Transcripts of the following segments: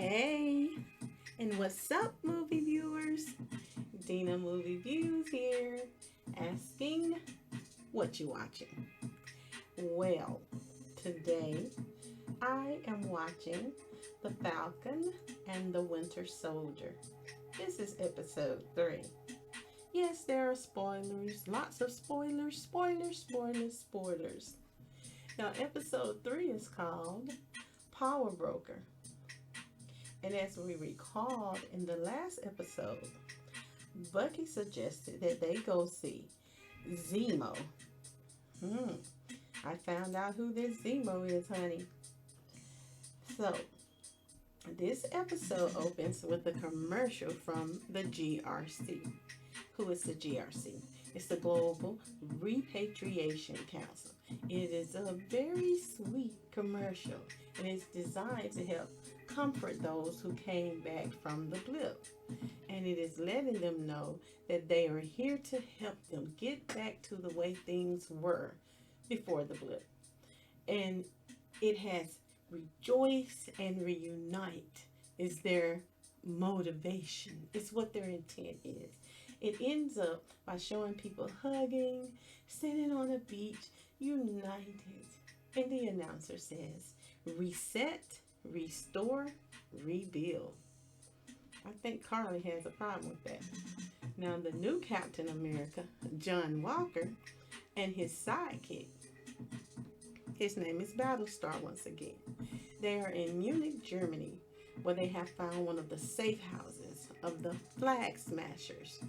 Hey, and what's up, movie viewers? Dena Movie Views here, asking what you watching. Well, today I am watching The Falcon and the Winter Soldier. This is episode 3. Yes, there are spoilers, lots of spoilers. Now, episode 3 is called Power Broker. And as we recalled in the last episode, Bucky suggested that they go see Zemo. I found out who this Zemo is, honey. So, this episode opens with a commercial from the GRC. Who is the GRC? It's the Global Repatriation Council. It is a very sweet commercial, and it's designed to help comfort those who came back from the blip. And it is letting them know that they are here to help them get back to the way things were before the blip. And it has rejoice and reunite is their motivation. It's what their intent is. It ends up by showing people hugging, sitting on a beach, united. And the announcer says, reset, restore, rebuild. I think Carly has a problem with that. Now, the new Captain America, John Walker, and his sidekick, his name is Battlestar once again. They are in Munich, Germany, where they have found one of the safe houses of the Flag Smashers.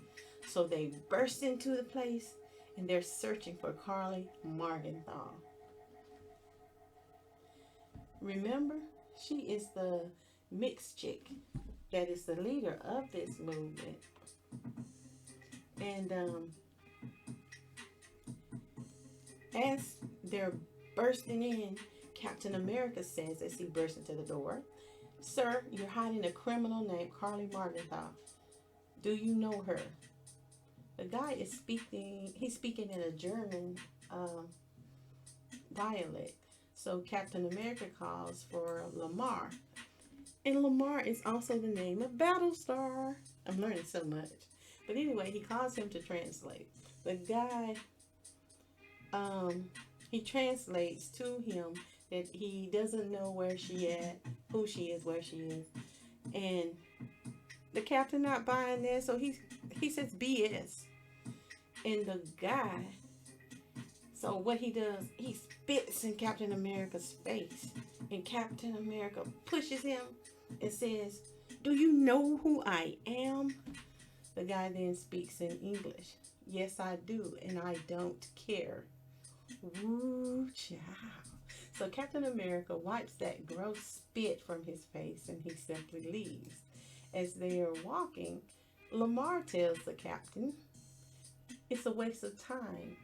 So they burst into the place and they're searching for Carly Morgenthau. Remember, she is the mixed chick that is the leader of this movement. And as they're bursting in, Captain America says as he bursts into the door, "Sir, you're hiding a criminal named Carly Morgenthau. Do you know her?" The guy is speaking, he's speaking in a German dialect. So Captain America calls for Lamar. And Lamar is also the name of Battlestar. I'm learning so much. But anyway, he calls him to translate. The guy, he translates to him that he doesn't know where she at, who she is, where she is. And the captain not buying that, so he says BS. And the guy, so what he does, he spits in Captain America's face. And Captain America pushes him and says, "Do you know who I am?" The guy then speaks in English. "Yes, I do, and I don't care." Woo, child. So Captain America wipes that gross spit from his face and he simply leaves. As they are walking, Lamar tells the captain it's a waste of time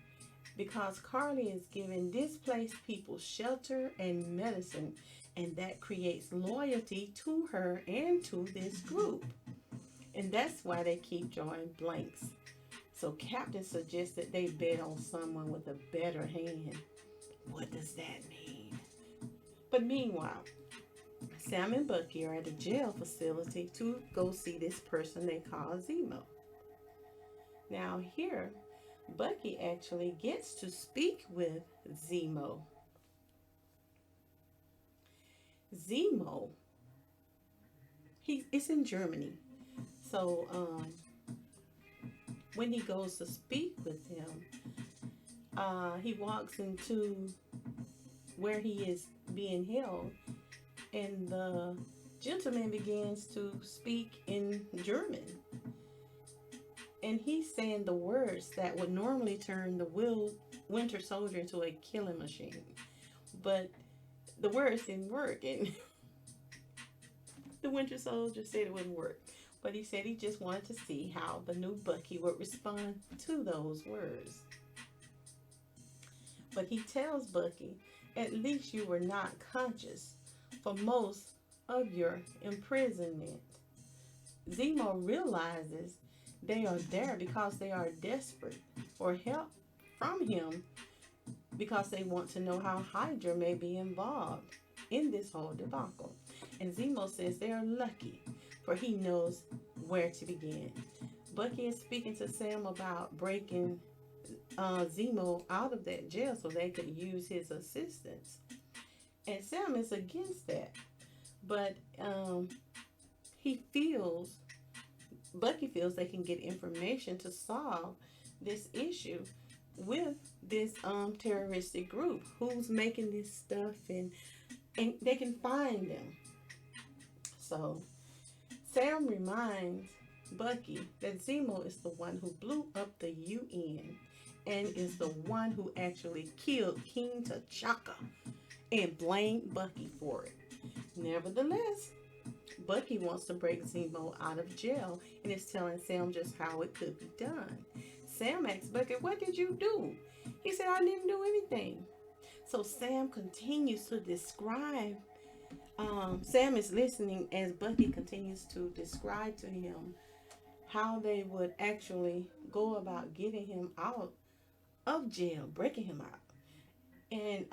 because Carly is giving displaced people shelter and medicine, and that creates loyalty to her and to this group. And that's why they keep drawing blanks. So Captain suggested they bet on someone with a better hand. What does that mean? But meanwhile, Sam and Bucky are at a jail facility to go see this person they call Zemo. Now here, Bucky actually gets to speak with Zemo. Zemo, it's in Germany. So when he goes to speak with him, he walks into where he is being held, and the gentleman begins to speak in German. And he's saying the words that would normally turn the Winter Soldier into a killing machine. But the words didn't work, and the Winter Soldier said it wouldn't work. But he said he just wanted to see how the new Bucky would respond to those words. But he tells Bucky, at least you were not conscious for most of your imprisonment. Zemo realizes they are there because they are desperate for help from him because they want to know how Hydra may be involved in this whole debacle. And Zemo says they are lucky, for he knows where to begin. Bucky is speaking to Sam about breaking Zemo out of that jail so they could use his assistance. And Sam is against that. But he feels, Bucky feels they can get information to solve this issue with this terroristic group who's making this stuff, and they can find them. So Sam reminds Bucky that Zemo is the one who blew up the UN and is the one who actually killed King T'Chaka, and blamed Bucky for it. Nevertheless, Bucky wants to break Zemo out of jail and is telling Sam just how it could be done. Sam asks Bucky, "What did you do?" He said, "I didn't do anything." So Sam continues to describe, Sam is listening as Bucky continues to describe to him how they would actually go about getting him out of jail, breaking him out. And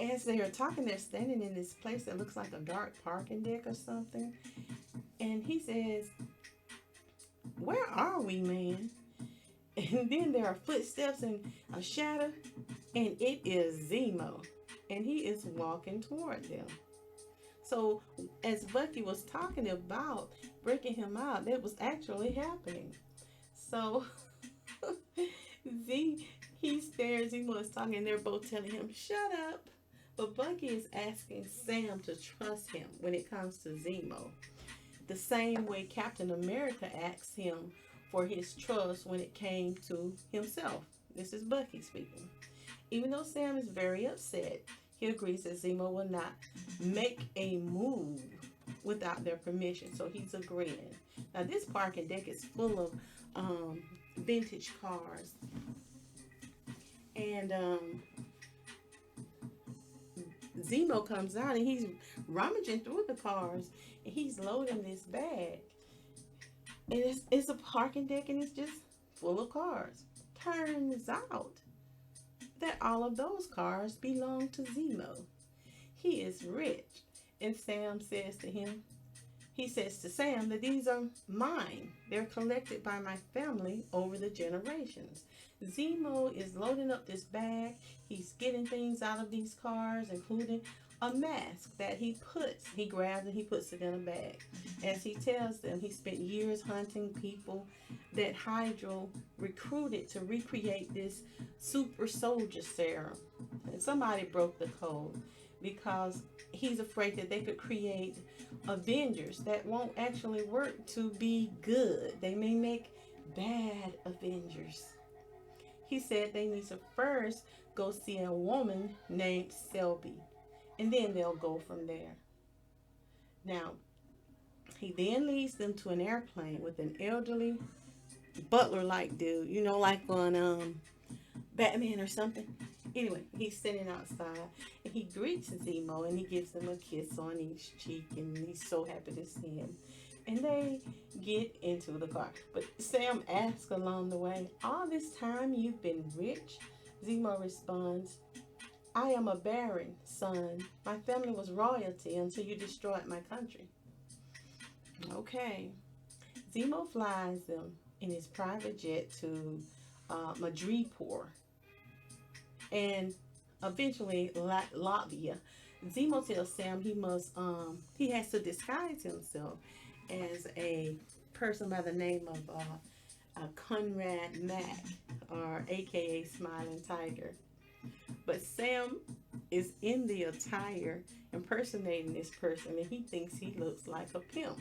as they are talking, they're standing in this place that looks like a dark parking deck or something. And he says, "Where are we, man?" And then there are footsteps and a shadow, and it is Zemo. And he is walking toward them. So as Bucky was talking about breaking him out, that was actually happening. So he stares, Zemo is talking, and they're both telling him, "Shut up." But Bucky is asking Sam to trust him when it comes to Zemo, the same way Captain America asked him for his trust when it came to himself. This is Bucky speaking. Even though Sam is very upset, he agrees that Zemo will not make a move without their permission, so he's agreeing. Now this parking deck is full of vintage cars, and Zemo comes out and he's rummaging through the cars, and he's loading this bag. And it's a parking deck, and it's just full of cars. Turns out that all of those cars belong to Zemo. He is rich, and Sam says to him, he says to Sam that these are mine. They're collected by my family over the generations. Zemo is loading up this bag. He's getting things out of these cars, including a mask that he grabs and he puts it in a bag. As he tells them, he spent years hunting people that Hydra recruited to recreate this super soldier serum. And somebody broke the code because he's afraid that they could create Avengers that won't actually work to be good. They may make bad Avengers. He said they need to first go see a woman named Selby, and then they'll go from there. Now, he then leads them to an airplane with an elderly butler-like dude, you know, like on Batman or something. Anyway, he's sitting outside, and he greets Zemo, and he gives him a kiss on each cheek, and he's so happy to see him. And they get into the car. But Sam asks along the way, "All this time you've been rich?" Zemo responds, "I am a baron, son. My family was royalty until you destroyed my country." Okay. Zemo flies them in his private jet to Madripoor, and eventually Latvia. Zemo tells Sam he has to disguise himself as a person by the name of Conrad Mack, or AKA Smiling Tiger. But Sam is in the attire impersonating this person, and he thinks he looks like a pimp.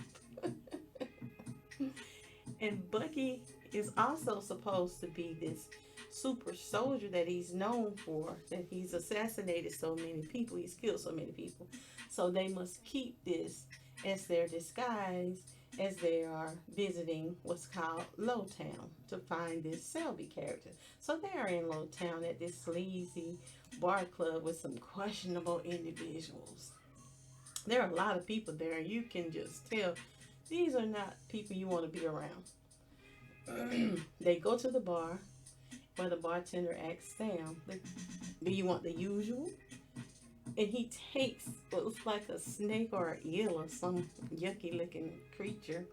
And Bucky is also supposed to be this super soldier that he's known for, that he's assassinated so many people, he's killed so many people. So they must keep this as their disguise as they are visiting what's called Lowtown to find this Selby character. So they are in Lowtown at this sleazy bar club with some questionable individuals. There are a lot of people there, and you can just tell these are not people you want to be around. They go to the bar where the bartender asks Sam, "Do you want the usual?" and he takes what looks like a snake or an eel or some yucky looking creature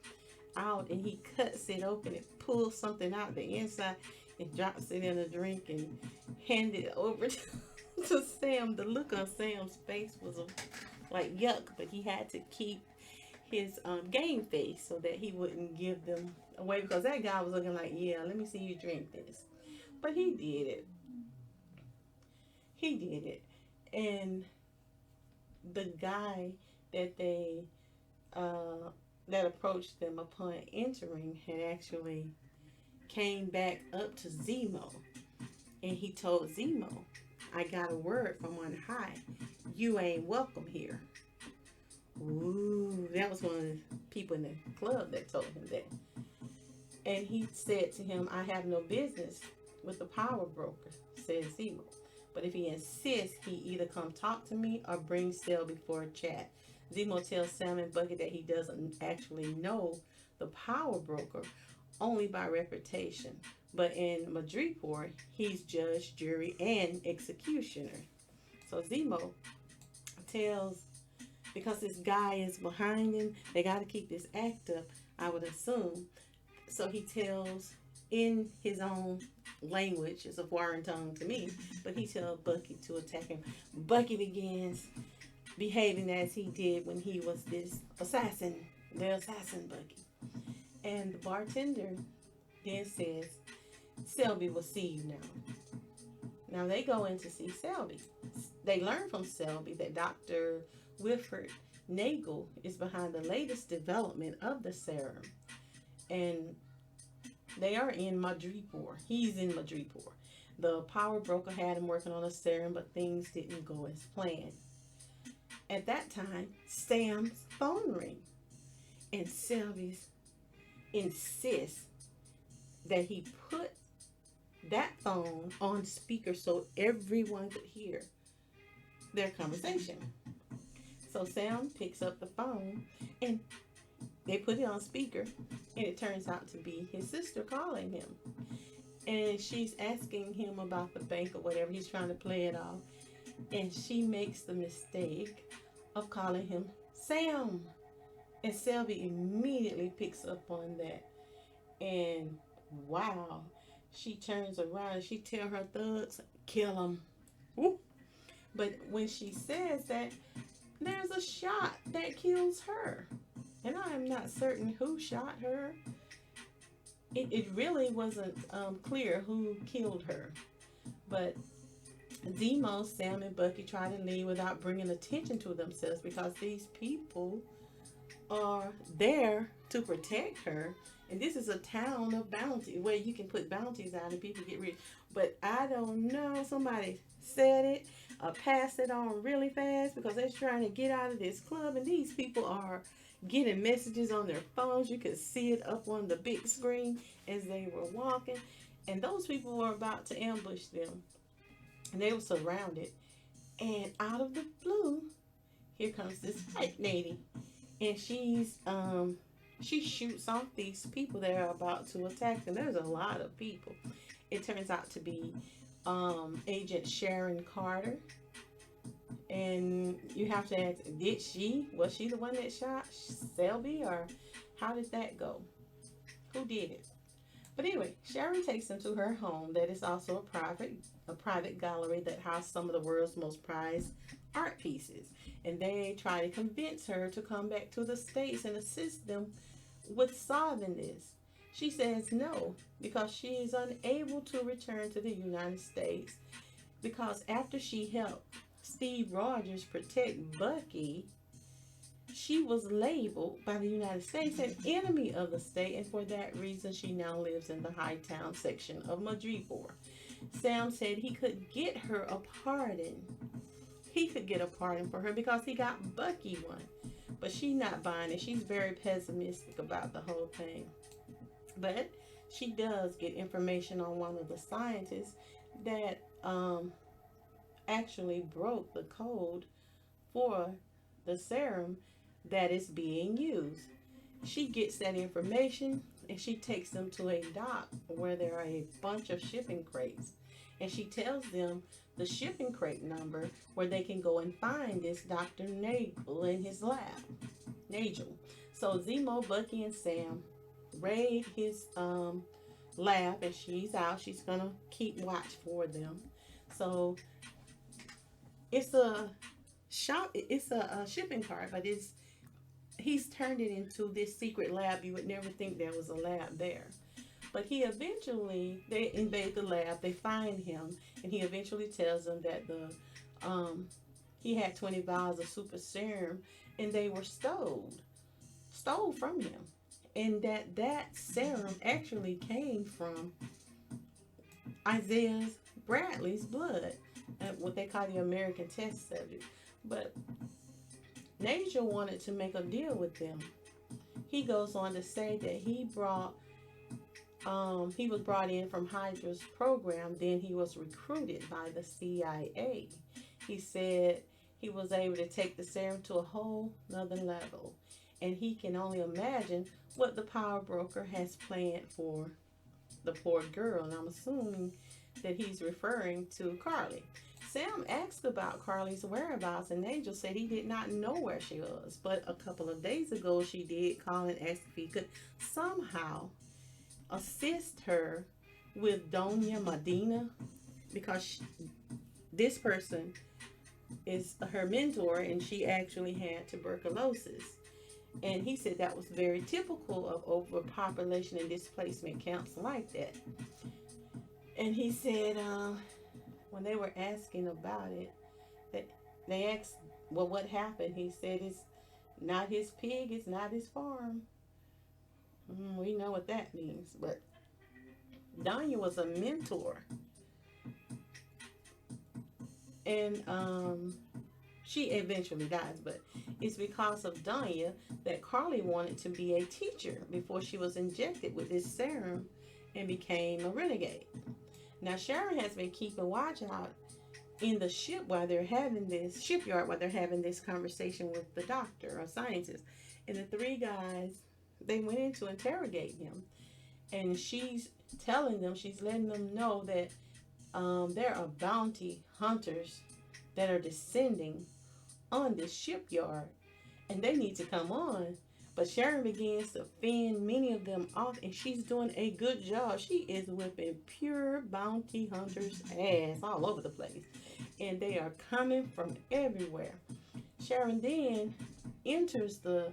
out, and he cuts it open and pulls something out the inside and drops it in a drink and hand it over to Sam. The look on Sam's face was like yuck, but he had to keep his game face so that he wouldn't give them away, because that guy was looking like, yeah, let me see you drink this. But he did it. He did it. And the guy that they that approached them upon entering had actually came back up to Zemo, and he told Zemo, I got a word from on high. You ain't welcome here. Ooh, that was one of the people in the club that told him that. And he said to him, I have no business with the power broker, said Zemo. But if he insists, he either come talk to me or bring Selby for a chat. Zemo tells Sam and Bucky that he doesn't actually know the power broker, only by reputation. But in Madripoor, he's judge, jury, and executioner. So Zemo tells, because this guy is behind him, they got to keep this act up, I would assume. So he tells in his own language, it's a foreign tongue to me, but he tells Bucky to attack him. Bucky begins behaving as he did when he was this assassin, the assassin Bucky. And the bartender then says, Selby will see you now. Now they go in to see Selby. They learn from Selby that Dr. Wilfred Nagel is behind the latest development of the serum. And they are in Madripoor. He's in Madripoor. The power broker had him working on a serum, but things didn't go as planned. At that time, Sam's phone rings, and Selby insists that he put that phone on speaker so everyone could hear their conversation. So Sam picks up the phone and they put it on speaker, and it turns out to be his sister calling him. And she's asking him about the bank or whatever. He's trying to play it off. And she makes the mistake of calling him Sam. And Selby immediately picks up on that. And wow, she turns around and she tells her thugs, kill him. Woo. But when she says that, there's a shot that kills her. And I am not certain who shot her. It really wasn't clear who killed her. But Zemo, Sam, and Bucky try to leave without bringing attention to themselves, because these people are there to protect her. And this is a town of bounty where you can put bounties out and people get rich. But I don't know, somebody said it or passed it on really fast, because they're trying to get out of this club, and these people are getting messages on their phones. You could see it up on the big screen as they were walking, and those people were about to ambush them, and they were surrounded. And out of the blue, here comes this white lady, and she shoots off these people that are about to attack them. There's a lot of people. It turns out to be Agent Sharon Carter. And you have to ask, was she the one that shot Selby, or how did that go? Who did it? But anyway, Sharon takes them to her home that is also a private gallery that houses some of the world's most prized art pieces. And they try to convince her to come back to the States and assist them with solving this. She says no, because she is unable to return to the United States, because after she helped Steve Rogers protect Bucky, she was labeled by the United States an enemy of the state, and for that reason she now lives in the Hightown section of Madripoor. Sam said he could get her a pardon. He could get a pardon for her because he got Bucky one. But she's not buying it. She's very pessimistic about the whole thing. But she does get information on one of the scientists that actually broke the code for the serum that is being used. She gets that information and she takes them to a dock where there are a bunch of shipping crates. And she tells them the shipping crate number where they can go and find this Dr. Nagel in his lab. Nagel. So Zemo, Bucky, and Sam raid his lab, and she's out. She's gonna keep watch for them. So it's a shop. It's a shipping cart, but he's turned it into this secret lab. You would never think there was a lab there. But he eventually, they invade the lab, they find him, and he eventually tells them that he had 20 vials of super serum, and they were stole from him. And that serum actually came from Isaiah Bradley's blood, what they call the American test subject. But Nigel wanted to make a deal with them. He goes on to say that he was brought in from Hydra's program, then he was recruited by the CIA. He said he was able to take the serum to a whole nother level, and he can only imagine what the power broker has planned for the poor girl, and I'm assuming that he's referring to Carly. Sam asked about Carly's whereabouts, and Angel said he did not know where she was, but a couple of days ago she did call and ask if he could somehow assist her with Dona Medina, because this person is her mentor and she actually had tuberculosis. And he said that was very typical of overpopulation and displacement camps like that. And he said when they were asking about it, that they asked, well, what happened? He said it's not his pig, it's not his farm. We know what that means. But Danya was a mentor. And she eventually dies, but it's because of Danya that Carly wanted to be a teacher before she was injected with this serum and became a renegade. Now Sharon has been keeping watch out in the shipyard while they're having this conversation with the doctor or scientist. And the three guys, they went in to interrogate him, and she's letting them know that there are bounty hunters that are descending on this shipyard, and they need to come on. But Sharon begins to fend many of them off, and she's doing a good job. She is whipping pure bounty hunters' ass all over the place, and they are coming from everywhere. Sharon then enters the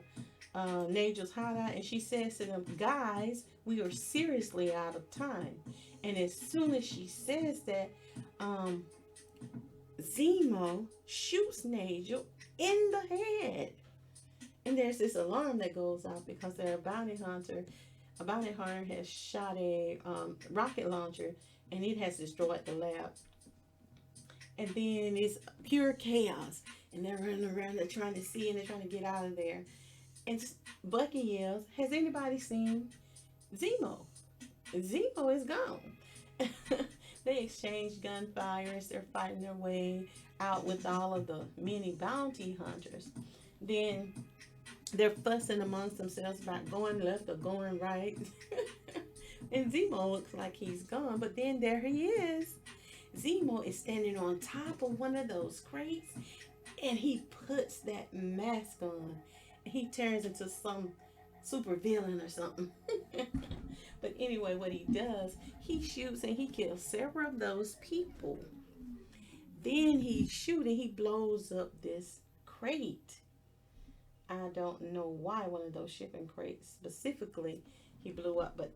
Nigel's hideout, and she says to them, guys, we are seriously out of time. And as soon as she says that, Zemo shoots Nigel in the head. And there's this alarm that goes off because they're a bounty hunter. A bounty hunter has shot a rocket launcher, and it has destroyed the lab. And then it's pure chaos, and they're running around, they're trying to see, and they're trying to get out of there. And Bucky yells, has anybody seen Zemo? Zemo is gone. They exchange gunfires. They're fighting their way out with all of the many bounty hunters. Then they're fussing amongst themselves about going left or going right. And Zemo looks like he's gone, but then there he is. Zemo is standing on top of one of those crates, and he puts that mask on. He turns into some super villain or something. But anyway, what he does, he shoots and he kills several of those people. Then he blows up this crate. I don't know why one of those shipping crates specifically he blew up, but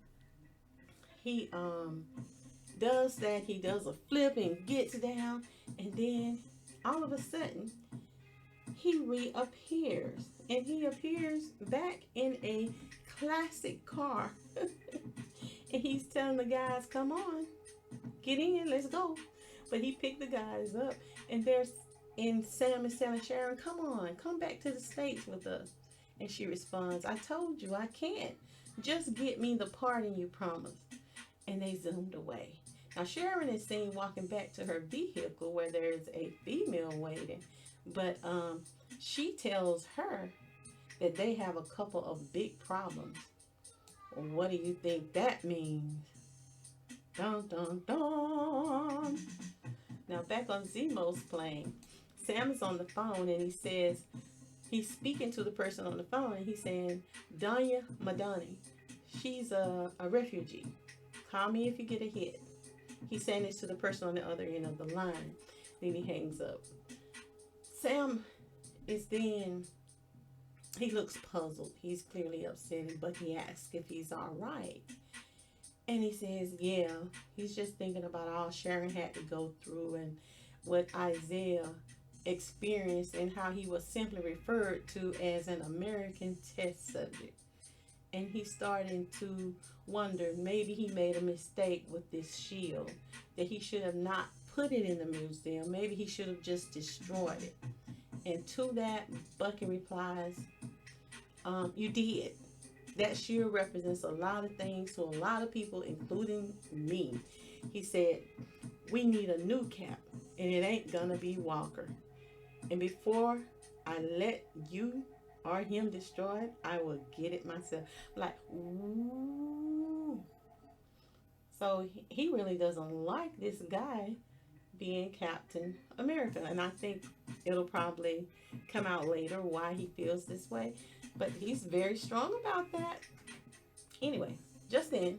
he does that. He does a flip and gets down, and then all of a sudden he reappears, and he appears back in a classic car. And he's telling the guys, come on, get in, let's go. But he picked the guys up, and Sam is telling Sharon, come on, come back to the States with us. And she responds, I told you I can't. Just get me the pardon you promised. And they zoomed away. Now Sharon is seen walking back to her vehicle where there's a female waiting. But she tells her that they have a couple of big problems. Well, what do you think that means? Dun, dun, dun. Now back on Zemo's plane, Sam is on the phone and he says, he's speaking to the person on the phone and he's saying, Danya Madani, she's a refugee. Call me if you get a hit. He's saying this to the person on the other end of the line. Then he hangs up. Sam is then, he looks puzzled. He's clearly upset, but he asks if he's all right. And he says, yeah, he's just thinking about all Sharon had to go through and what Isaiah experienced and how he was simply referred to as an American test subject. And he's starting to wonder, maybe he made a mistake with this shield, that he should have not put it in the museum. Maybe he should have just destroyed it. And to that, Bucky replies, you did. That shield represents a lot of things to a lot of people, including me. He said, we need a new cap, and it ain't gonna be Walker. And before I let you or him destroy it, I will get it myself. Like, ooh. So he really doesn't like this guy being Captain America. And I think it'll probably come out later why he feels this way. But he's very strong about that. Anyway, just then,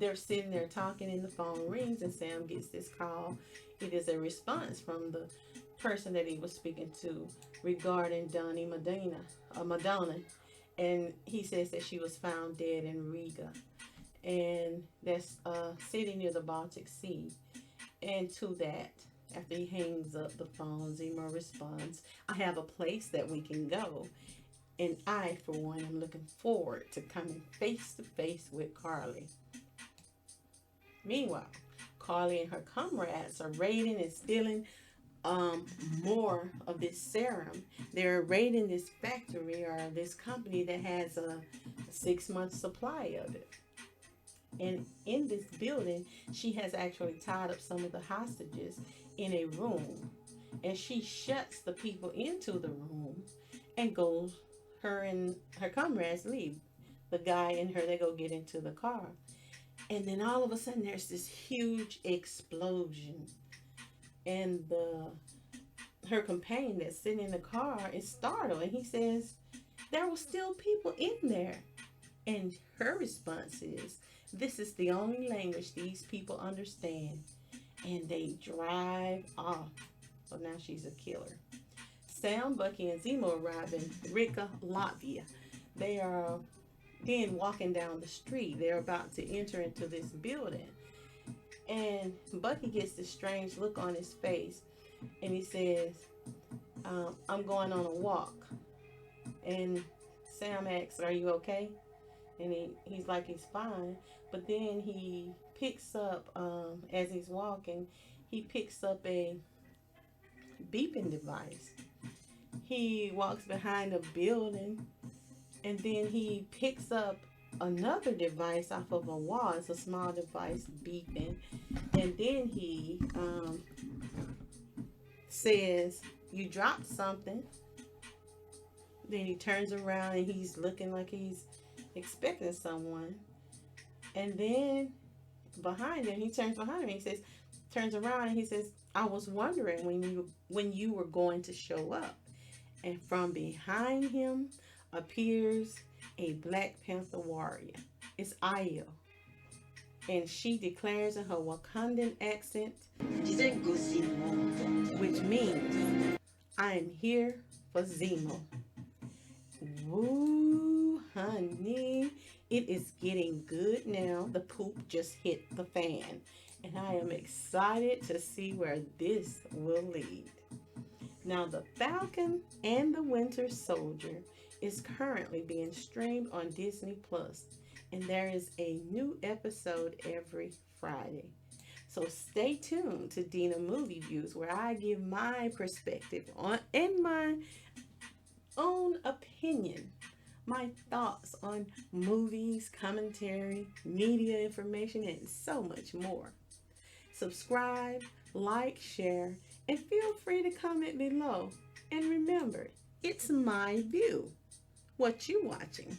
they're sitting there talking and the phone rings and Sam gets this call. It is a response from the person that he was speaking to regarding Donnie Madonna. And he says that she was found dead in Riga. And that's city near the Baltic Sea. And to that, after he hangs up the phone, Zemo responds, I have a place that we can go. And I, for one, am looking forward to coming face to face with Carly. Meanwhile, Carly and her comrades are raiding and stealing more of this serum. They're raiding this factory or this company that has a 6-month supply of it. And in this building, she has actually tied up some of the hostages in a room. And she shuts the people into the room and goes, her and her comrades leave. The guy and her, they go get into the car. And then all of a sudden, there's this huge explosion. And her companion that's sitting in the car is startled. And he says, there were still people in there. And her response is, this is the only language these people understand. And they drive off. So now she's a killer. Sam, Bucky, and Zemo arrive in Riga, Latvia. They are then walking down the street. They're about to enter into this building. And Bucky gets this strange look on his face. And he says, I'm going on a walk. And Sam asks, are you okay? And he's like, he's fine. But then he picks up, as he's walking, he picks up a beeping device. He walks behind a building, and then he picks up another device off of a wall. It's a small device beeping. And then he says, you dropped something. Then he turns around and he's looking like he's expecting someone. And then behind him, he turns behind him. He says, turns around and he says, I was wondering when you were going to show up. And from behind him appears a Black Panther warrior. It's Ayo. And she declares in her Wakandan accent, which means, I am here for Zemo. Woo, honey. It is getting good now. The poop just hit the fan. And I am excited to see where this will lead. Now, The Falcon and the Winter Soldier is currently being streamed on Disney Plus. And there is a new episode every Friday. So stay tuned to Dena Movie Views, where I give my perspective on and my own opinion, my thoughts on movies, commentary, media information, and so much more. Subscribe, like, share, and feel free to comment below. And remember, it's my view. What you watching?